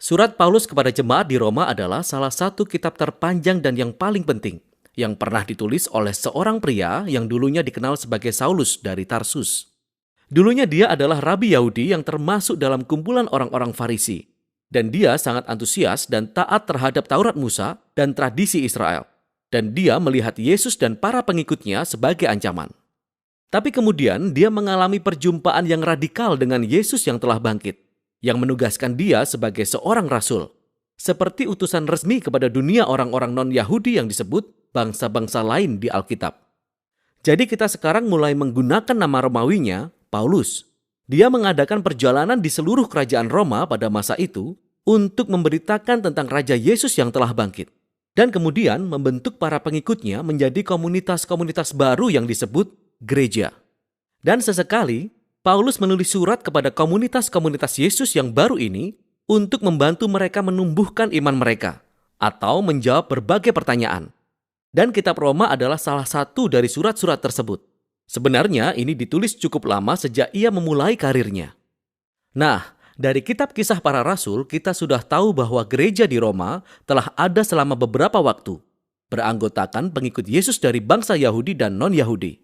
Surat Paulus kepada jemaat di Roma adalah salah satu kitab terpanjang dan yang paling penting yang pernah ditulis oleh seorang pria yang dulunya dikenal sebagai Saulus dari Tarsus. Dulunya dia adalah rabi Yahudi yang termasuk dalam kumpulan orang-orang Farisi. Dan dia sangat antusias dan taat terhadap Taurat Musa dan tradisi Israel. Dan dia melihat Yesus dan para pengikutnya sebagai ancaman. Tapi kemudian dia mengalami perjumpaan yang radikal dengan Yesus yang telah bangkit, yang menugaskan dia sebagai seorang rasul, seperti utusan resmi kepada dunia orang-orang non-Yahudi yang disebut bangsa-bangsa lain di Alkitab. Jadi kita sekarang mulai menggunakan nama Romawinya, Paulus. Dia mengadakan perjalanan di seluruh kerajaan Roma pada masa itu untuk memberitakan tentang Raja Yesus yang telah bangkit. Dan kemudian membentuk para pengikutnya menjadi komunitas-komunitas baru yang disebut gereja. Dan sesekali, Paulus menulis surat kepada komunitas-komunitas Yesus yang baru ini untuk membantu mereka menumbuhkan iman mereka atau menjawab berbagai pertanyaan. Dan kitab Roma adalah salah satu dari surat-surat tersebut. Sebenarnya ini ditulis cukup lama sejak ia memulai karirnya. Nah, dari kitab Kisah Para Rasul kita sudah tahu bahwa gereja di Roma telah ada selama beberapa waktu, beranggotakan pengikut Yesus dari bangsa Yahudi dan non-Yahudi.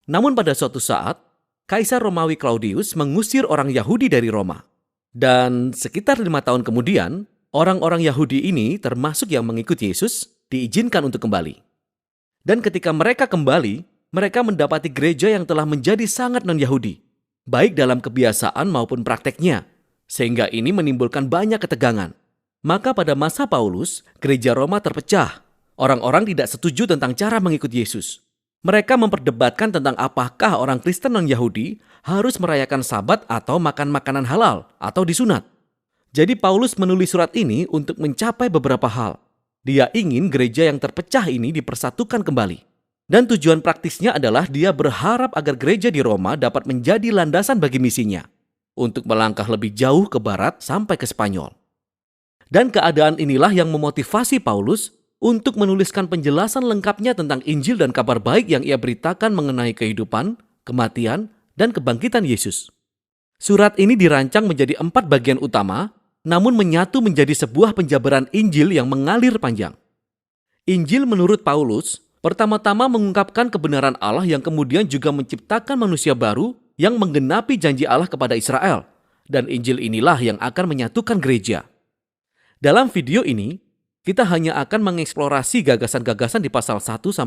Namun pada suatu saat, Kaisar Romawi Claudius mengusir orang Yahudi dari Roma. Dan sekitar 5 tahun kemudian, orang-orang Yahudi ini termasuk yang mengikut Yesus diizinkan untuk kembali. Dan ketika mereka kembali, mereka mendapati gereja yang telah menjadi sangat non-Yahudi, baik dalam kebiasaan maupun prakteknya, sehingga ini menimbulkan banyak ketegangan. Maka pada masa Paulus, gereja Roma terpecah. Orang-orang tidak setuju tentang cara mengikut Yesus. Mereka memperdebatkan tentang apakah orang Kristen non-Yahudi harus merayakan Sabat atau makan makanan halal atau disunat. Jadi Paulus menulis surat ini untuk mencapai beberapa hal. Dia ingin gereja yang terpecah ini dipersatukan kembali. Dan tujuan praktisnya adalah dia berharap agar gereja di Roma dapat menjadi landasan bagi misinya untuk melangkah lebih jauh ke barat sampai ke Spanyol. Dan keadaan inilah yang memotivasi Paulus untuk menuliskan penjelasan lengkapnya tentang Injil dan kabar baik yang ia beritakan mengenai kehidupan, kematian, dan kebangkitan Yesus. Surat ini dirancang menjadi 4 bagian utama, namun menyatu menjadi sebuah penjabaran Injil yang mengalir panjang. Injil menurut Paulus pertama-tama mengungkapkan kebenaran Allah yang kemudian juga menciptakan manusia baru yang menggenapi janji Allah kepada Israel. Dan Injil inilah yang akan menyatukan gereja. Dalam video ini, kita hanya akan mengeksplorasi gagasan-gagasan di pasal 1-4.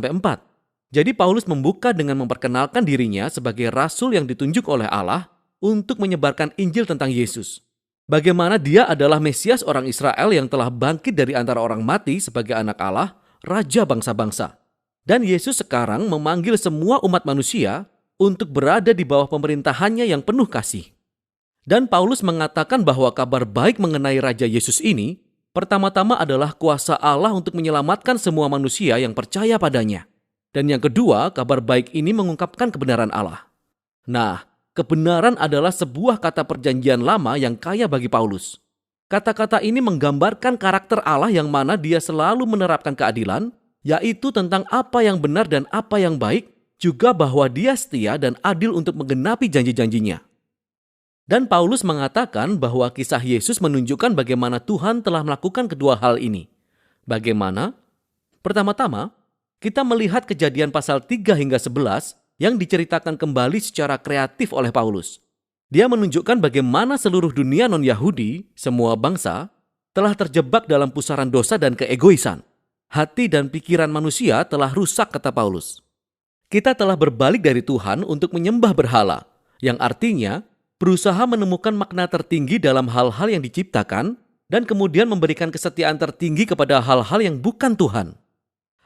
Jadi Paulus membuka dengan memperkenalkan dirinya sebagai rasul yang ditunjuk oleh Allah untuk menyebarkan Injil tentang Yesus. Bagaimana dia adalah Mesias orang Israel yang telah bangkit dari antara orang mati sebagai anak Allah, Raja bangsa-bangsa. Dan Yesus sekarang memanggil semua umat manusia untuk berada di bawah pemerintahannya yang penuh kasih. Dan Paulus mengatakan bahwa kabar baik mengenai Raja Yesus ini pertama-tama adalah kuasa Allah untuk menyelamatkan semua manusia yang percaya padanya. Dan yang kedua, kabar baik ini mengungkapkan kebenaran Allah. Nah, kebenaran adalah sebuah kata perjanjian lama yang kaya bagi Paulus. Kata-kata ini menggambarkan karakter Allah yang mana dia selalu menerapkan keadilan, yaitu tentang apa yang benar dan apa yang baik, juga bahwa dia setia dan adil untuk menggenapi janji-janjinya. Dan Paulus mengatakan bahwa kisah Yesus menunjukkan bagaimana Tuhan telah melakukan kedua hal ini. Bagaimana? Pertama-tama, kita melihat Kejadian pasal 3-11 yang diceritakan kembali secara kreatif oleh Paulus. Dia menunjukkan bagaimana seluruh dunia non-Yahudi, semua bangsa, telah terjebak dalam pusaran dosa dan keegoisan. Hati dan pikiran manusia telah rusak, kata Paulus. Kita telah berbalik dari Tuhan untuk menyembah berhala, yang artinya berusaha menemukan makna tertinggi dalam hal-hal yang diciptakan dan kemudian memberikan kesetiaan tertinggi kepada hal-hal yang bukan Tuhan.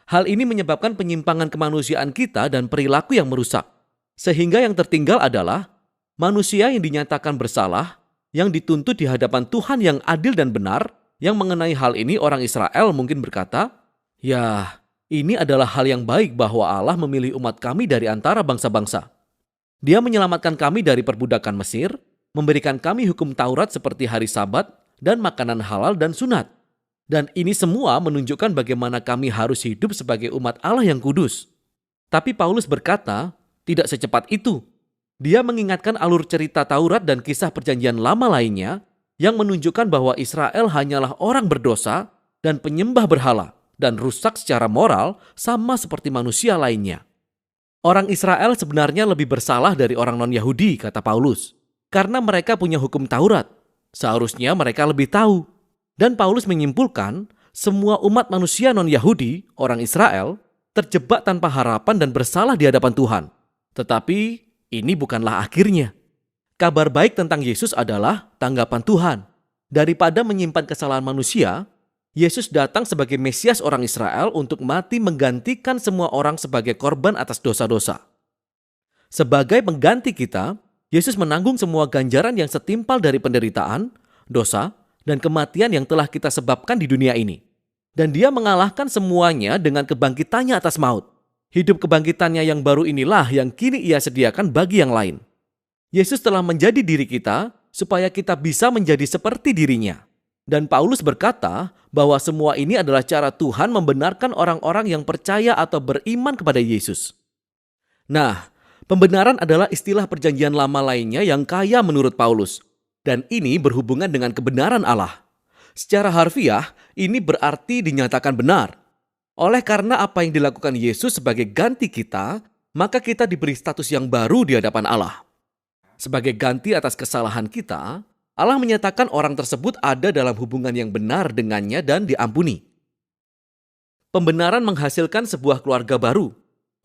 Hal ini menyebabkan penyimpangan kemanusiaan kita dan perilaku yang merusak. Sehingga yang tertinggal adalah manusia yang dinyatakan bersalah, yang dituntut di hadapan Tuhan yang adil dan benar. Yang mengenai hal ini orang Israel mungkin berkata, "Ya, ini adalah hal yang baik bahwa Allah memilih umat kami dari antara bangsa-bangsa. Dia menyelamatkan kami dari perbudakan Mesir, memberikan kami hukum Taurat seperti hari Sabat dan makanan halal dan sunat. Dan ini semua menunjukkan bagaimana kami harus hidup sebagai umat Allah yang kudus." Tapi Paulus berkata, tidak secepat itu. Dia mengingatkan alur cerita Taurat dan kisah perjanjian lama lainnya yang menunjukkan bahwa Israel hanyalah orang berdosa dan penyembah berhala dan rusak secara moral sama seperti manusia lainnya. Orang Israel sebenarnya lebih bersalah dari orang non-Yahudi, kata Paulus, karena mereka punya hukum Taurat. Seharusnya mereka lebih tahu. Dan Paulus menyimpulkan, semua umat manusia non-Yahudi, orang Israel, terjebak tanpa harapan dan bersalah di hadapan Tuhan. Tetapi ini bukanlah akhirnya. Kabar baik tentang Yesus adalah tanggapan Tuhan. Daripada menyimpan kesalahan manusia, Yesus datang sebagai Mesias orang Israel untuk mati menggantikan semua orang sebagai korban atas dosa-dosa. Sebagai pengganti kita, Yesus menanggung semua ganjaran yang setimpal dari penderitaan, dosa, dan kematian yang telah kita sebabkan di dunia ini. Dan dia mengalahkan semuanya dengan kebangkitannya atas maut. Hidup kebangkitannya yang baru inilah yang kini ia sediakan bagi yang lain. Yesus telah menjadi diri kita supaya kita bisa menjadi seperti dirinya. Dan Paulus berkata bahwa semua ini adalah cara Tuhan membenarkan orang-orang yang percaya atau beriman kepada Yesus. Nah, pembenaran adalah istilah perjanjian lama lainnya yang kaya menurut Paulus. Dan ini berhubungan dengan kebenaran Allah. Secara harfiah, ini berarti dinyatakan benar. Oleh karena apa yang dilakukan Yesus sebagai ganti kita, maka kita diberi status yang baru di hadapan Allah. Sebagai ganti atas kesalahan kita, Allah menyatakan orang tersebut ada dalam hubungan yang benar dengannya dan diampuni. Pembenaran menghasilkan sebuah keluarga baru.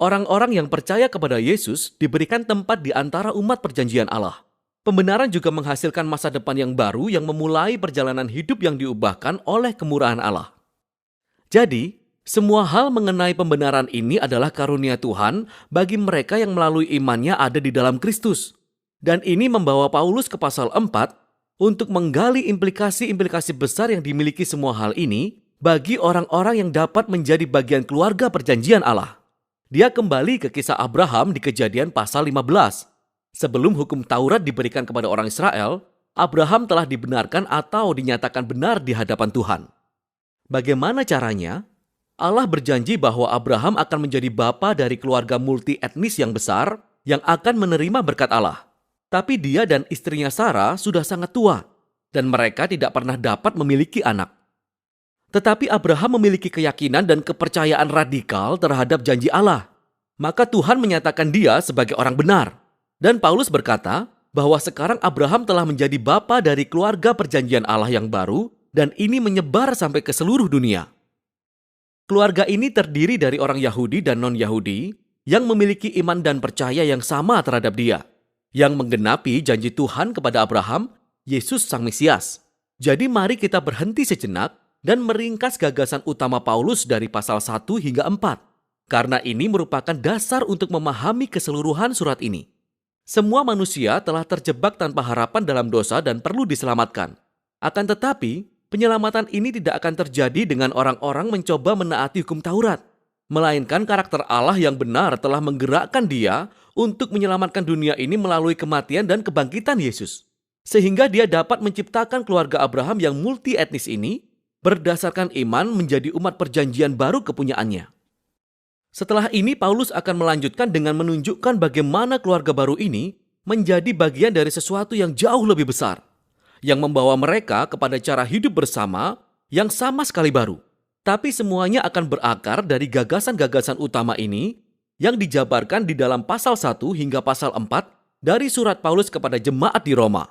Orang-orang yang percaya kepada Yesus diberikan tempat di antara umat perjanjian Allah. Pembenaran juga menghasilkan masa depan yang baru yang memulai perjalanan hidup yang diubahkan oleh kemurahan Allah. Jadi, semua hal mengenai pembenaran ini adalah karunia Tuhan bagi mereka yang melalui imannya ada di dalam Kristus. Dan ini membawa Paulus ke pasal 4 untuk menggali implikasi-implikasi besar yang dimiliki semua hal ini bagi orang-orang yang dapat menjadi bagian keluarga perjanjian Allah. Dia kembali ke kisah Abraham di Kejadian pasal 15. Sebelum hukum Taurat diberikan kepada orang Israel, Abraham telah dibenarkan atau dinyatakan benar di hadapan Tuhan. Bagaimana caranya? Allah berjanji bahwa Abraham akan menjadi bapa dari keluarga multi etnis yang besar yang akan menerima berkat Allah. Tapi dia dan istrinya Sarah sudah sangat tua dan mereka tidak pernah dapat memiliki anak. Tetapi Abraham memiliki keyakinan dan kepercayaan radikal terhadap janji Allah. Maka Tuhan menyatakan dia sebagai orang benar. Dan Paulus berkata bahwa sekarang Abraham telah menjadi bapa dari keluarga perjanjian Allah yang baru dan ini menyebar sampai ke seluruh dunia. Keluarga ini terdiri dari orang Yahudi dan non-Yahudi yang memiliki iman dan percaya yang sama terhadap dia, yang menggenapi janji Tuhan kepada Abraham, Yesus Sang Mesias. Jadi mari kita berhenti sejenak dan meringkas gagasan utama Paulus dari pasal 1 hingga 4. Karena ini merupakan dasar untuk memahami keseluruhan surat ini. Semua manusia telah terjebak tanpa harapan dalam dosa dan perlu diselamatkan. Akan tetapi, penyelamatan ini tidak akan terjadi dengan orang-orang mencoba menaati hukum Taurat. Melainkan karakter Allah yang benar telah menggerakkan dia untuk menyelamatkan dunia ini melalui kematian dan kebangkitan Yesus. Sehingga dia dapat menciptakan keluarga Abraham yang multi etnis ini berdasarkan iman menjadi umat perjanjian baru kepunyaannya. Setelah ini Paulus akan melanjutkan dengan menunjukkan bagaimana keluarga baru ini menjadi bagian dari sesuatu yang jauh lebih besar, yang membawa mereka kepada cara hidup bersama yang sama sekali baru. Tapi semuanya akan berakar dari gagasan-gagasan utama ini yang dijabarkan di dalam pasal 1 hingga pasal 4 dari surat Paulus kepada jemaat di Roma.